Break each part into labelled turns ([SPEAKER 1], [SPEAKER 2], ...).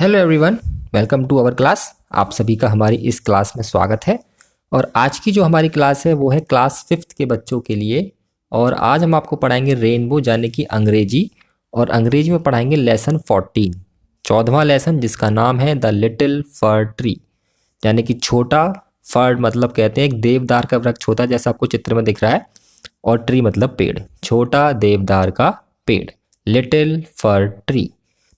[SPEAKER 1] Hello everyone, welcome to our class. आप सभी का हमारी इस क्लास में स्वागत है। और आज की जो हमारी क्लास है वो है क्लास 5th के बच्चों के लिए। और आज हम आपको पढ़ाएंगे रेनबो यानी कि अंग्रेजी, और अंग्रेजी में पढ़ाएंगे लेसन 14, 14वां लेसन, जिसका नाम है द लिटिल फर ट्री, यानी कि छोटा फर मतलब कहते हैं एक देवदार का वृक्ष होता है, जैसा आपको चित्र में दिख रहा है, और ट्री मतलब पेड़, छोटा देवदार का पेड़, लिटिल फर ट्री।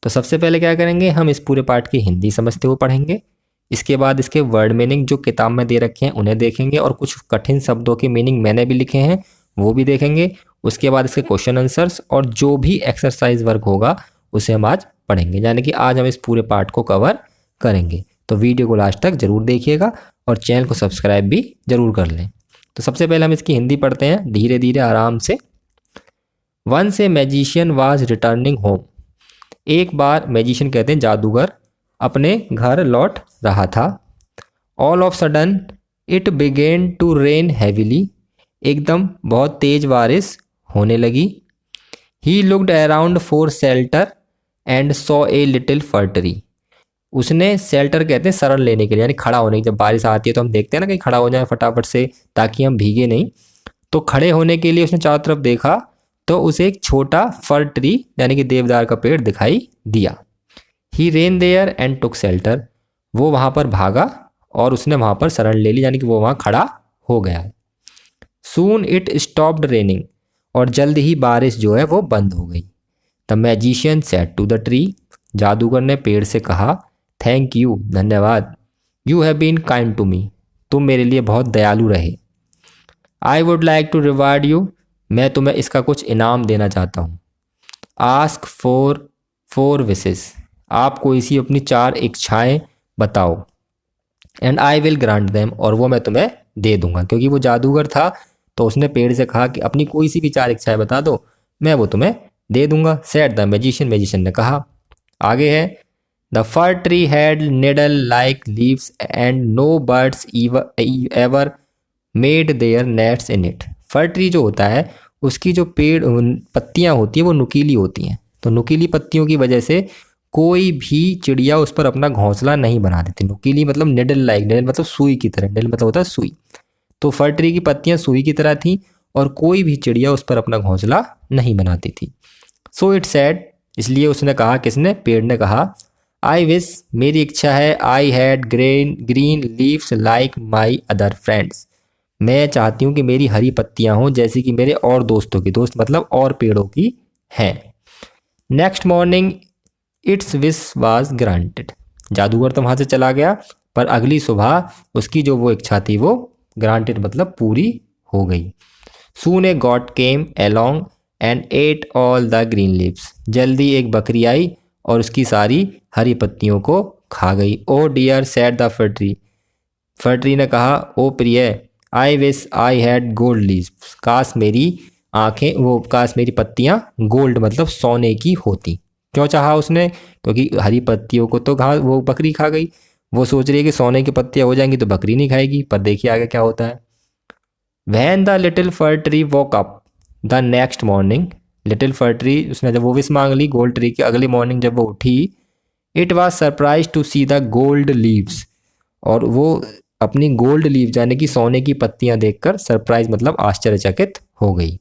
[SPEAKER 1] तो सबसे पहले क्या करेंगे, हम इस पूरे पार्ट की हिंदी समझते हुए पढ़ेंगे। इसके बाद इसके वर्ड मीनिंग जो किताब में दे रखे हैं उन्हें देखेंगे, और कुछ कठिन शब्दों के मीनिंग मैंने भी लिखे हैं वो भी देखेंगे। उसके बाद इसके क्वेश्चन आंसर्स और जो भी एक्सरसाइज वर्क होगा उसे हम आज पढ़ेंगे, यानी कि आज हम इस पूरे पार्ट को कवर करेंगे। तो वीडियो को लास्ट तक जरूर देखिएगा और चैनल को सब्सक्राइब भी जरूर कर लें। तो सबसे पहले हम इसकी हिंदी पढ़ते हैं धीरे धीरे आराम से। Once a magician was returning home, एक बार मैजिशियन कहते हैं जादूगर अपने घर लौट रहा था। All of sudden it began to rain heavily, एकदम बहुत तेज बारिश होने लगी। He looked around for shelter and saw a little fir tree, उसने शेल्टर कहते हैं शरण लेने के लिए, यानी खड़ा होने की। जब बारिश आती है तो हम देखते हैं ना कहीं खड़ा हो जाए फटाफट से ताकि हम भीगे नहीं, तो खड़े होने के लिए उसने चारों तरफ देखा तो उसे एक छोटा फर ट्री यानी कि देवदार का पेड़ दिखाई दिया। He ran there and took shelter, वो वहाँ पर भागा और उसने वहाँ पर शरण ले ली, यानी कि वो वहाँ खड़ा हो गया। सून इट स्टॉप्ड रेनिंग, और जल्द ही बारिश जो है वो बंद हो गई। The magician said to the tree, जादूगर ने पेड़ से कहा, थैंक यू, धन्यवाद। You have been kind to me, तुम मेरे लिए बहुत दयालु रहे। I would like to reward you, मैं तुम्हें इसका कुछ इनाम देना चाहता हूँ। आस्क फॉर 4 विशेस, आप कोई सी अपनी 4 इच्छाएं बताओ। And I will grant them, और वो मैं तुम्हें दे दूंगा। क्योंकि वो जादूगर था तो उसने पेड़ से कहा कि अपनी कोई सी भी 4 इच्छाएं बता दो, मैं वो तुम्हें दे दूंगा। सेड द मैजिशियन, मैजिशियन ने कहा। आगे है, the fir tree had needle like leaves and no birds ever made their nests in it. Fir tree जो होता है उसकी जो पेड़ पत्तियां होती हैं वो नुकीली होती हैं, तो नुकीली पत्तियों की वजह से कोई भी चिड़िया उस पर अपना घोंसला नहीं बना देती। नुकीली मतलब निडल लाइक, निडल मतलब सुई की तरह, निडल मतलब होता है सुई। तो फर ट्री की पत्तियां सुई की तरह थी और कोई भी चिड़िया उस पर अपना घोंसला नहीं बनाती थी। सो इट सैड, इसलिए उसने कहा, किसने, पेड़ ने कहा, आई विश, मेरी इच्छा है, I had green leaves like my other friends, मैं चाहती हूँ कि मेरी हरी पत्तियां हों जैसे कि मेरे और दोस्तों की, दोस्त मतलब और पेड़ों की हैं। Next morning it's wish was granted, जादूगर तो वहां से चला गया पर अगली सुबह उसकी जो वो इच्छा थी वो ग्रांटेड मतलब पूरी हो गई। Soon a goat came along and ate all the green leaves, जल्दी एक बकरी आई और उसकी सारी हरी पत्तियों को खा गई। Oh dear said the fir tree, fir tree ने कहा, ओ प्रिय, I wish I had gold leaves, काश मेरी आंखें, वो काश मेरी पत्तियां गोल्ड मतलब सोने की होती। क्यों चाहा उसने, क्योंकि हरी पत्तियों को तो घास वो बकरी खा गई, वो सोच रही है कि सोने की पत्तियां हो जाएंगी तो बकरी नहीं खाएगी। पर देखिए आगे क्या होता है। When the little fir tree woke up the next morning, little fir tree उसने जब वो विश मांग ली गोल्ड ट्री की, अगली मॉर्निंग जब वो उठी, it was surprise to see the gold leaves, और वो अपनी गोल्ड लीव यानी कि सोने की पत्तियां देखकर सरप्राइज मतलब आश्चर्यचकित हो गई।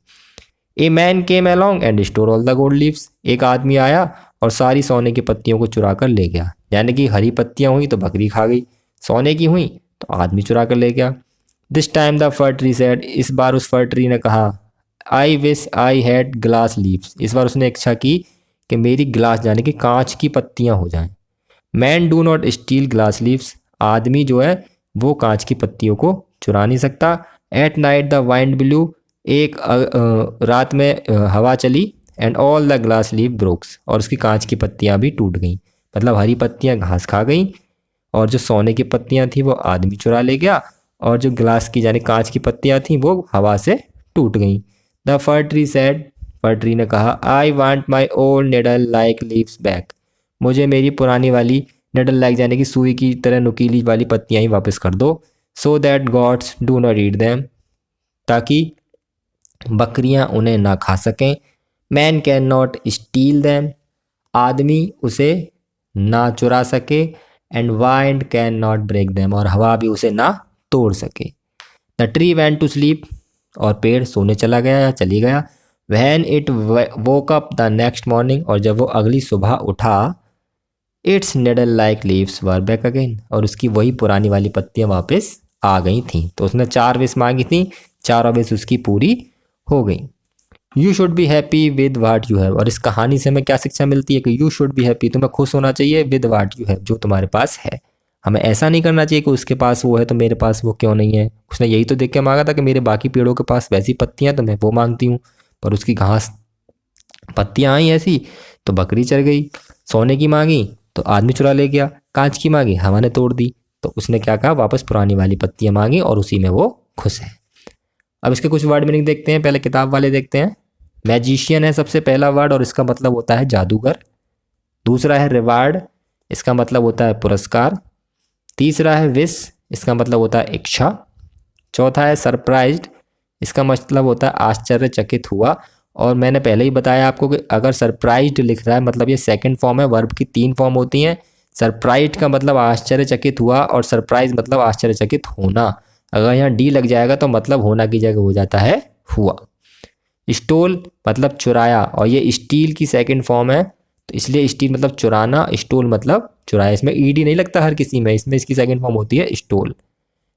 [SPEAKER 1] A man came along and store all the gold leaves, एक आदमी आया और सारी सोने की पत्तियों को चुरा कर ले गया। यानी कि हरी पत्तियां हुई तो बकरी खा गई, सोने की हुई तो आदमी चुरा कर ले गया। This time the fir tree said, इस बार उस फर ट्री ने कहा, आई wish I had glass leaves, इस बार उसने इच्छा की कि मेरी ग्लास यानी कि कांच की पत्तियां हो जाएं। Man do not steel glass leaves, आदमी जो है वो कांच की पत्तियों को चुरा नहीं सकता। At night the wind blue, एक रात में हवा चली, and all the glass leave ब्रोक्स, और उसकी कांच की पत्तियां भी टूट गईं। मतलब हरी पत्तियां घास खा गईं और जो सोने की पत्तियां थी वो आदमी चुरा ले गया, और जो ग्लास की यानी कांच की पत्तियां थी वो हवा से टूट गईं। The fir tree said, for tree ने कहा, I want my old needle like leaves back, मुझे मेरी पुरानी वाली निडल लाइक यानी कि सुई की तरह नुकीली वाली पत्तियां ही वापस कर दो। So that goats do not eat them, ताकि बकरियां उन्हें ना खा सकें। Man can not steal them, आदमी उसे ना चुरा सके, and wind can not break them, और हवा भी उसे ना तोड़ सके। The tree went to sleep, और पेड़ सोने चला गया या चली गया। When it woke up the next morning, और जब वो अगली सुबह उठा, its needle like leaves were back again, और उसकी वही पुरानी वाली पत्तियां वापस आ गई थी। तो उसने 4 विश मांगी थी, चारों विश उसकी पूरी हो गई। You should be happy with what you have, और इस कहानी से हमें क्या शिक्षा मिलती है कि यू शुड बी हैप्पी, तुम्हें खुश होना चाहिए विद वाट यू हैव, जो तुम्हारे पास है। हमें ऐसा नहीं करना चाहिए कि उसके पास वो है तो मेरे पास वो क्यों नहीं है। उसने यही तो देख के मांगा था कि मेरे बाकी पेड़ों के पास वैसी पत्तियां, तो मैं वो मांगती हूँ, पर उसकी घास पत्तियां आई ऐसी तो बकरी चढ़ गई। सोने की मांगी तो आदमी चुरा ले गया, कांच की मांगी हवा ने तोड़ दी। तो उसने क्या कहा, वापस पुरानी वाली पत्तियां मांगी, और उसी में वो खुश है। अब इसके कुछ वर्ड मीनिंग देखते हैं, पहले किताब वाले देखते हैं। मैजिशियन है सबसे पहला वर्ड, और इसका मतलब होता है जादूगर। दूसरा है रिवार्ड, इसका मतलब होता है पुरस्कार। तीसरा है विश, इसका मतलब होता है इच्छा। चौथा है सरप्राइज्ड, इसका मतलब होता है आश्चर्यचकित हुआ। और मैंने पहले ही बताया आपको कि अगर सरप्राइज्ड लिख रहा है मतलब ये सेकंड फॉर्म है, वर्ब की 3 फॉर्म होती हैं। सरप्राइज्ड का मतलब आश्चर्यचकित हुआ, और सरप्राइज मतलब आश्चर्यचकित होना। अगर यहाँ डी लग जाएगा तो मतलब होना की जगह हो जाता है हुआ। स्टोल मतलब चुराया, और ये स्टील की सेकंड फॉर्म है, तो इसलिए स्टील मतलब चुराना, स्टोल मतलब चुराया। इसमें ईडी नहीं लगता हर किसी में, इसमें इसकी सेकंड फॉर्म होती है स्टोल।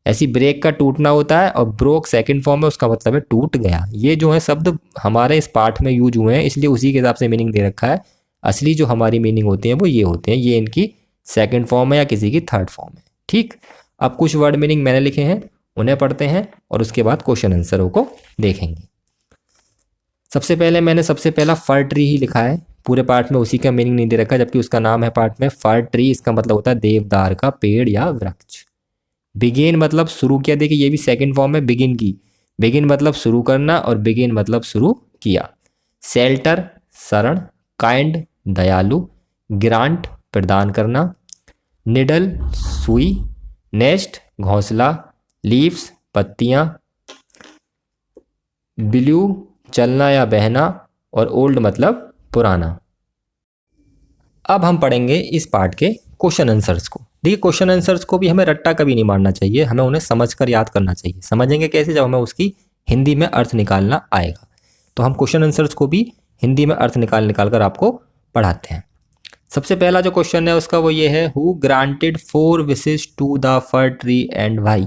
[SPEAKER 1] ऐसी ब्रेक का टूटना होता है, और ब्रोक सेकंड फॉर्म है, उसका मतलब है टूट गया। ये जो है शब्द हमारे इस पाठ में यूज हुए हैं, इसलिए उसी के हिसाब से मीनिंग दे रखा है। असली जो हमारी मीनिंग होती है वो ये होते हैं, ये इनकी सेकंड फॉर्म है या किसी की थर्ड फॉर्म है। ठीक, अब कुछ वर्ड मीनिंग मैंने लिखे हैं, उन्हें पढ़ते हैं, और उसके बाद क्वेश्चन आंसरों को देखेंगे। सबसे पहला फर ट्री ही लिखा है, पूरे पार्ट में उसी का मीनिंग नहीं दे रखा, जबकि उसका नाम है पार्ट में फर ट्री, इसका मतलब होता है देवदार का पेड़ या वृक्ष। बिगिन मतलब शुरू किया, देखिए ये भी सेकंड फॉर्म है बिगिन की। बिगिन मतलब शुरू करना, और बिगिन मतलब शुरू किया। शेल्टर शरण, काइंड दयालु, ग्रांट प्रदान करना, निडल सुई, नेस्ट घोंसला, लीव्स पत्तियां, ब्लू चलना या बहना, और ओल्ड मतलब पुराना। अब हम पढ़ेंगे इस पार्ट के क्वेश्चन आंसर्स को। देखिए क्वेश्चन आंसर्स को भी हमें रट्टा कभी नहीं मारना चाहिए, हमें उन्हें समझकर याद करना चाहिए। समझेंगे कैसे, जब हमें उसकी हिंदी में अर्थ निकालना आएगा। तो हम क्वेश्चन आंसर्स को भी हिंदी में अर्थ निकाल कर आपको पढ़ाते हैं। सबसे पहला जो क्वेश्चन है उसका वो ये है, who granted 4 wishes to the fir tree and why.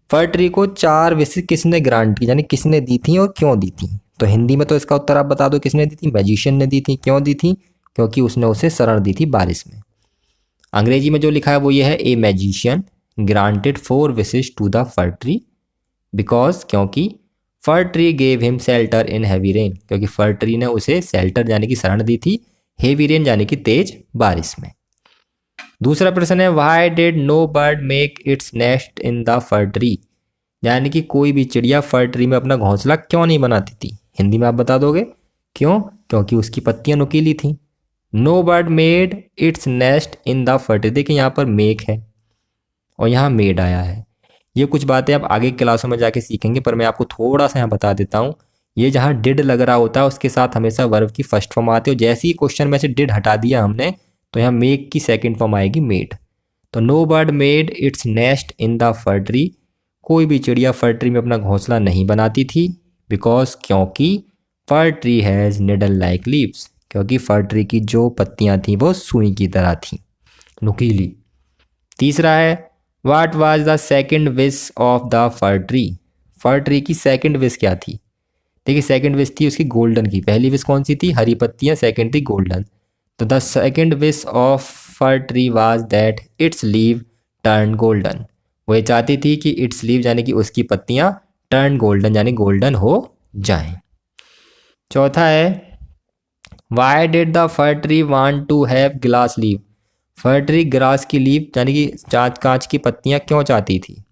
[SPEAKER 1] Fir tree को 4 विशेस किसने ग्रांट की, यानी किसने दी थी और क्यों दी थी। तो हिंदी में तो इसका उत्तर आप बता दो, किसने दी थी, मैजिशियन ने दी थी। क्यों दी थी, क्योंकि उसने उसे शरण दी थी बारिश में। अंग्रेजी में जो लिखा है वो ये है, a magician granted 4 wishes to the fir tree because, क्योंकि fir tree gave him shelter in heavy rain, क्योंकि फर ट्री ने उसे शेल्टर यानी कि शरण दी थी हेवी रेन यानी कि तेज बारिश में। दूसरा प्रश्न है, why did no bird make its nest in the fir tree, यानी कि कोई भी चिड़िया फर ट्री में अपना घोंसला क्यों नहीं बनाती थी। हिंदी में आप बता दोगे क्यों, क्योंकि उसकी पत्तियां नुकीली थी। No bird made its nest in the fir tree, देखिए यहाँ पर मेक है और यहाँ मेड आया है। ये कुछ बातें आप आगे क्लासों में जाके सीखेंगे, पर मैं आपको थोड़ा सा यहाँ बता देता हूँ। ये जहाँ डिड लग रहा होता है उसके साथ हमेशा वर्ब की फर्स्ट फॉर्म आती है, और जैसे ही क्वेश्चन में से डिड हटा दिया हमने तो यहाँ मेक की सेकंड फॉर्म आएगी मेड। तो no bird made its nest in the fir tree, कोई भी चिड़िया फर ट्री में अपना घोंसला नहीं बनाती थी। बिकॉज, क्योंकि fir tree has needle like leaves, क्योंकि फर ट्री की जो पत्तियां थी वो सुई की तरह थी, नुकीली। तीसरा है, what was the second wish of the fir tree, fir tree की सेकंड विश क्या थी। देखिए सेकंड विश थी उसकी गोल्डन की, पहली विश कौन सी थी, हरी पत्तियां, सेकंड थी गोल्डन। तो the second wish of for tree was that it's leave turn golden, वो ये चाहती थी कि इट्स लीव यानी कि उसकी पत्तियां टर्न गोल्डन यानी गोल्डन हो जाएं। चौथा है, why did the fir tree want to have glass leave, fir tree glass की लीव यानी कि कांच की पत्तियां क्यों चाहती थी।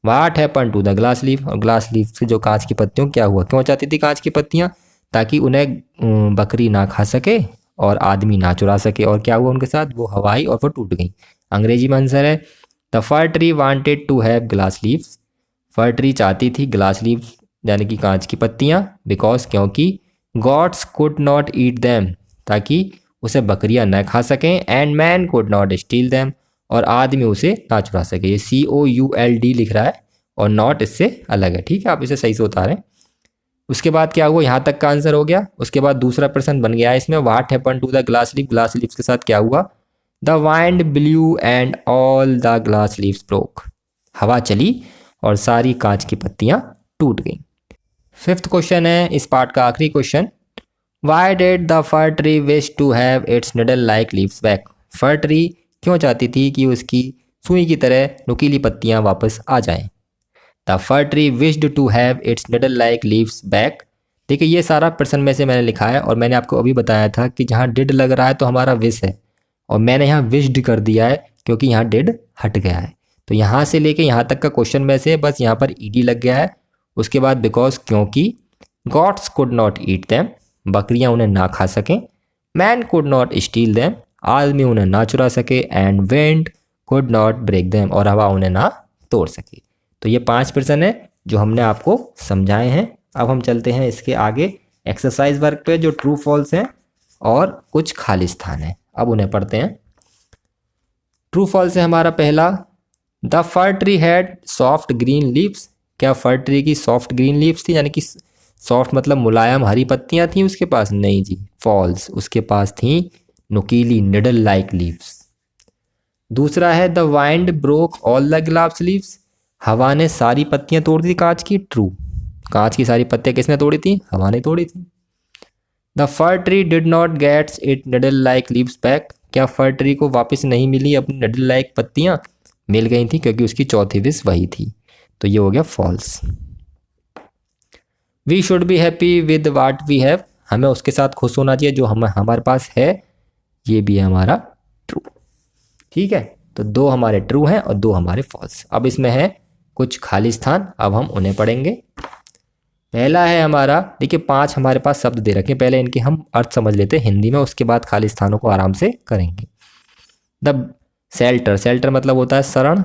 [SPEAKER 1] What happen to the glass leave, और ग्लास लीव से जो कांच की पत्तियों क्या हुआ, क्यों चाहती थी कांच की पत्तियां, ताकि उन्हें बकरी ना खा सके और आदमी ना चुरा सके। और क्या हुआ उनके साथ, वो हवाई और वो टूट गई। अंग्रेजी में आंसर है, the fir tree wanted to have glass leaves, fir tree चाहती थी ग्लास लीव यानी कि कांच की पत्तियां। बिकॉज, क्योंकि goats could not eat them, ताकि उसे बकरियां न खा सकें, and man could not steal them, और आदमी उसे ना चुरा सके। ये COULD लिख रहा है और नॉट इससे अलग है, ठीक है, आप इसे सही से उतारें। उसके बाद क्या हुआ, यहाँ तक का आंसर हो गया। उसके बाद दूसरा प्रश्न बन गया है इसमें, what happen to the glass leaf, glass leaves के साथ क्या हुआ। The wind blew and all the glass leaves broke, हवा चली और सारी कांच की पत्तियां टूट गईं। फिफ्थ क्वेश्चन है इस पार्ट का आखिरी question, why did the fir tree wish to have its needle like leaves back, fir tree क्यों चाहती थी कि उसकी सुई की तरह नुकीली पत्तियां वापस आ जाएं। The fir tree wished to have its needle like leaves back. देखिए ये सारा प्रश्न में से मैंने लिखा है और मैंने आपको अभी बताया था कि जहाँ डिड लग रहा है तो हमारा विश है, और मैंने यहाँ विश्ड कर दिया है क्योंकि यहाँ डिड हट गया है। तो यहाँ से लेके यहाँ तक का क्वेश्चन में से बस यहाँ पर ईडी लग गया है। उसके बाद बिकॉज क्योंकि, goats could not eat them, बकरियाँ उन्हें ना खा सकें, man could not steal them, आदमी उन्हें ना चुरा सके, and wind could not break them, और हवा उन्हें ना तोड़ सके। तो ये 5 प्रश्न है जो हमने आपको समझाए हैं। अब हम चलते हैं इसके आगे एक्सरसाइज वर्क पे, जो ट्रू फॉल्स हैं और कुछ खाली स्थान है। अब उन्हें पढ़ते हैं। ट्रू फॉल्स है हमारा पहला, the fir tree had soft green leaves, क्या फर ट्री की सॉफ्ट ग्रीन लीव्स थी, यानी कि सॉफ्ट मतलब मुलायम हरी पत्तियां थी उसके पास, नहीं जी, फॉल्स, उसके पास थी नुकीली निडल लाइक लीव्स। दूसरा है the wind broke all the glass leaves, हवा ने सारी पत्तियां तोड़ दी कांच की, ट्रू, कांच की सारी पत्तियां किसने तोड़ी थी, हवा ने तोड़ी थी। The fir tree did not gets it needle like leaves back, क्या फर ट्री को वापस नहीं मिली अपनी निडल लाइक पत्तियां, मिल गई थी क्योंकि उसकी चौथी विश वही थी। तो ये हो गया false. We should be happy with what we have, हमें उसके साथ खुश होना चाहिए जो हमारे पास है, ये भी है हमारा ट्रू, ठीक है। तो 2 हमारे ट्रू हैं और 2 हमारे फॉल्स। अब इसमें है कुछ खाली स्थान, अब हम उन्हें पढ़ेंगे। पहला है हमारा, देखिए 5 हमारे पास शब्द दे रखे हैं, पहले इनके हम अर्थ समझ लेते हैं हिंदी में, उसके बाद खाली स्थानों को आराम से करेंगे। द शेल्टर, शेल्टर मतलब होता है शरण,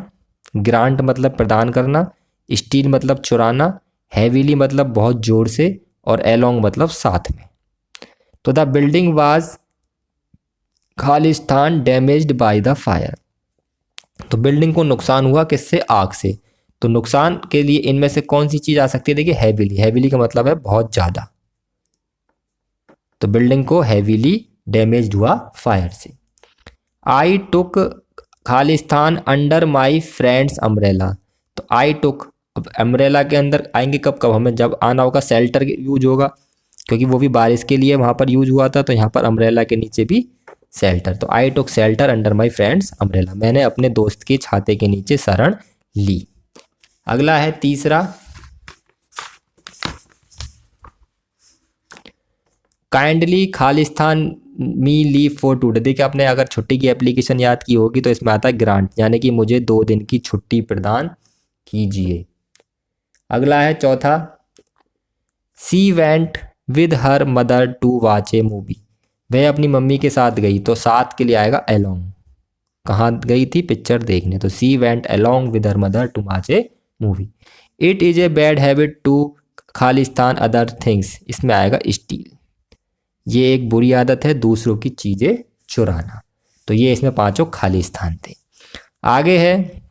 [SPEAKER 1] ग्रांट मतलब प्रदान करना, स्टील मतलब चुराना, हैवीली मतलब बहुत जोर से, और एलोंग मतलब साथ में। तो द बिल्डिंग वाज, खाली स्थान, डैमेज्ड बाय द फायर, तो बिल्डिंग को नुकसान हुआ किससे, आग से। तो नुकसान के लिए इनमें से कौन सी चीज आ सकती है, देखिए हैवीली, हैवीली का मतलब है बहुत ज्यादा, तो बिल्डिंग को हैवीली डैमेज्ड हुआ फायर से। आई टुक, खाली स्थान, अंडर माई फ्रेंड्स अम्ब्रेला, तो आई टुक, अब अम्ब्रेला के अंदर आएंगे कब कब, हमें जब आना होगा शेल्टर यूज होगा, क्योंकि वो भी बारिश के लिए वहां पर यूज हुआ था, तो यहाँ पर अम्ब्रेला के नीचे भी शेल्टर। तो I took shelter under my friend's umbrella, मैंने अपने दोस्त के छाते के नीचे शरण ली। अगला है तीसरा, काइंडली, खाली स्थान, मी लीव फॉर टूडे, देखिए आपने अगर छुट्टी की एप्लीकेशन याद की होगी तो इसमें आता है ग्रांट, यानी कि मुझे 2 दिन की छुट्टी प्रदान कीजिए। अगला है चौथा, she went with her mother to watch a movie, वह अपनी मम्मी के साथ गई, तो साथ के लिए आएगा अलोंग, कहाँ गई थी, पिक्चर देखने, तो she went along with her mother to watch a movie. It is a bad habit to, खाली स्थान, अदर थिंग्स, इसमें आएगा स्टील, ये एक बुरी आदत है दूसरों की चीजें चुराना। तो ये इसमें 5 खाली स्थान थे। आगे है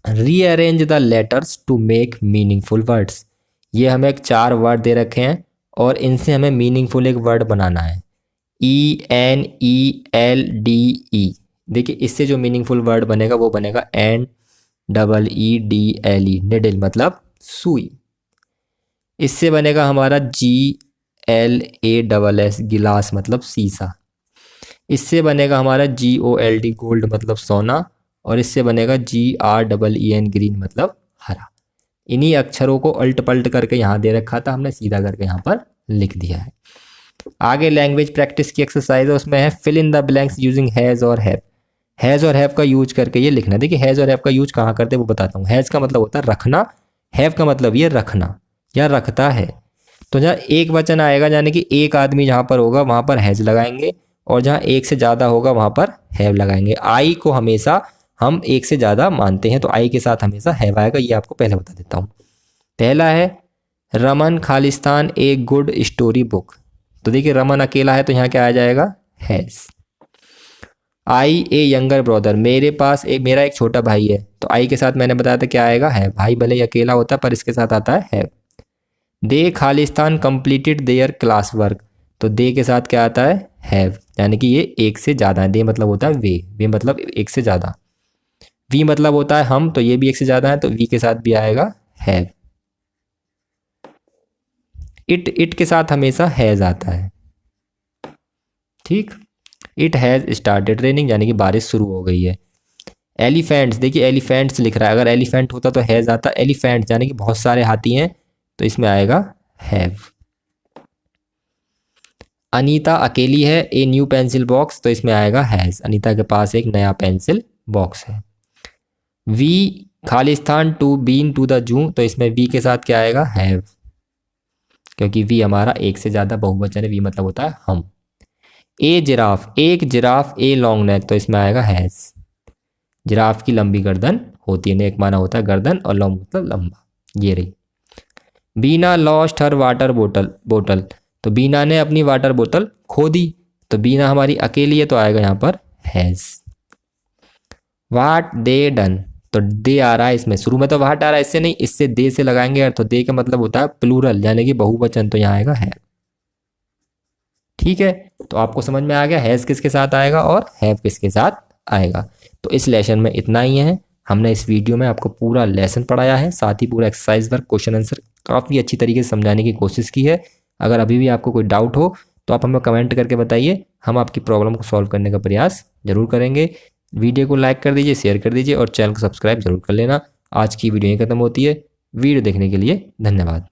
[SPEAKER 1] rearrange the letters to make meaningful words, ये हमें 4 वर्ड दे रखे हैं और इनसे हमें मीनिंगफुल एक वर्ड बनाना है, ENELDE, देखिए इससे जो मीनिंगफुल वर्ड बनेगा वो बनेगा NEEDLE, निडल मतलब सुई। इससे बनेगा हमारा GLASS, गिलास मतलब शीशा। इससे बनेगा हमारा GOLD, गोल्ड मतलब सोना, और इससे बनेगा GREEN, ग्रीन मतलब हरा। इन्हीं अक्षरों को अल्ट पल्ट करके यहाँ दे रखा था, हमने सीधा करके यहाँ पर लिख दिया है। आगे लैंग्वेज प्रैक्टिस की एक्सरसाइज है, उसमें है fill in the blanks using has और हैव, हैज और हैव का यूज करके ये लिखना। देखिए हैज और हैव का यूज कहाँ करते हैं वो बताता हूँ। हैज का मतलब होता है रखना, हैव का मतलब ये रखना या रखता है। तो जहाँ एक वचन आएगा यानी कि एक आदमी जहाँ पर होगा वहाँ पर हैज लगाएंगे, और जहाँ एक से ज़्यादा होगा वहाँ पर हैव लगाएंगे। आई को हमेशा हम एक से ज़्यादा मानते हैं तो आई के साथ हमेशा हैव आएगा, ये आपको पहले बता देता हूँ। पहला है Raman Khalistan a good story book, तो देखिए रमन अकेला है तो यहाँ क्या आ जाएगा, has. I A younger brother, मेरा एक छोटा भाई है, तो आई के साथ मैंने बताया था क्या आएगा, है। भाई भले ही अकेला होता है पर इसके साथ आता है। दे खालिस्तान कंप्लीटेड देयर क्लास वर्क, तो दे के साथ क्या आता है, हैव, यानी कि ये एक से ज़्यादा है। दे मतलब होता है वे मतलब एक से ज़्यादा। वी मतलब होता है हम, तो ये भी एक से ज़्यादा है, तो वी के साथ भी आएगा हैव। इट के साथ हमेशा हैज़ आता है। ठीक, इट हैज़ स्टार्टेड रेनिंग, यानी कि बारिश शुरू हो गई है। एलिफेंट्स, देखिए एलिफेंट्स लिख रहा है, अगर एलिफेंट होता तो हैज़ आता। एलिफेंट्स यानी कि बहुत सारे हाथी हैं, तो इसमें आएगा हैव। अनीता अकेली है, ए न्यू पेंसिल बॉक्स, तो इसमें आएगा हैज़। अनीता के पास एक नया पेंसिल बॉक्स है। वी खालिस्तान to been to the zoo, तो इसमें वी के साथ क्या आएगा, हैव, क्योंकि वी हमारा एक से ज़्यादा बहुवचन है। वी मतलब होता है हम। ए जिराफ, एक जिराफ ए लॉन्ग नेक, तो इसमें आएगा हैज़। जिराफ की लंबी गर्दन होती है, नेक माना होता है गर्दन और लॉन्ग मतलब लंबा। ये रही। बीना लॉस्ट हर वाटर बोतल, तो बीना ने अपनी वाटर बोतल खो दी, तो बीना हमारी अकेली है, तो आएगा यहाँ पर हैज़। वाट दे डन, तो दे आ रहा है इसमें, शुरू में तो वाट आ रहा है, इससे नहीं, इससे दे से लगाएंगे, तो दे का मतलब होता है प्लूरल यानी कि बहुवचन, तो यहाँ आएगा है। ठीक है, तो आपको समझ में आ गया हैज़ किसके साथ आएगा और हैव किसके साथ आएगा। तो इस लेसन में इतना ही है। हमने इस वीडियो में आपको पूरा लेसन पढ़ाया है, साथ ही पूरा एक्सरसाइज वर्क, क्वेश्चन आंसर काफ़ी अच्छी तरीके से समझाने की कोशिश की है। अगर अभी भी आपको कोई डाउट हो तो आप हमें कमेंट करके बताइए, हम आपकी प्रॉब्लम को सॉल्व करने का प्रयास जरूर करेंगे। वीडियो को लाइक कर दीजिए, शेयर कर दीजिए और चैनल को सब्सक्राइब जरूर कर लेना। आज की वीडियो यहीं खत्म होती है। वीडियो देखने के लिए धन्यवाद।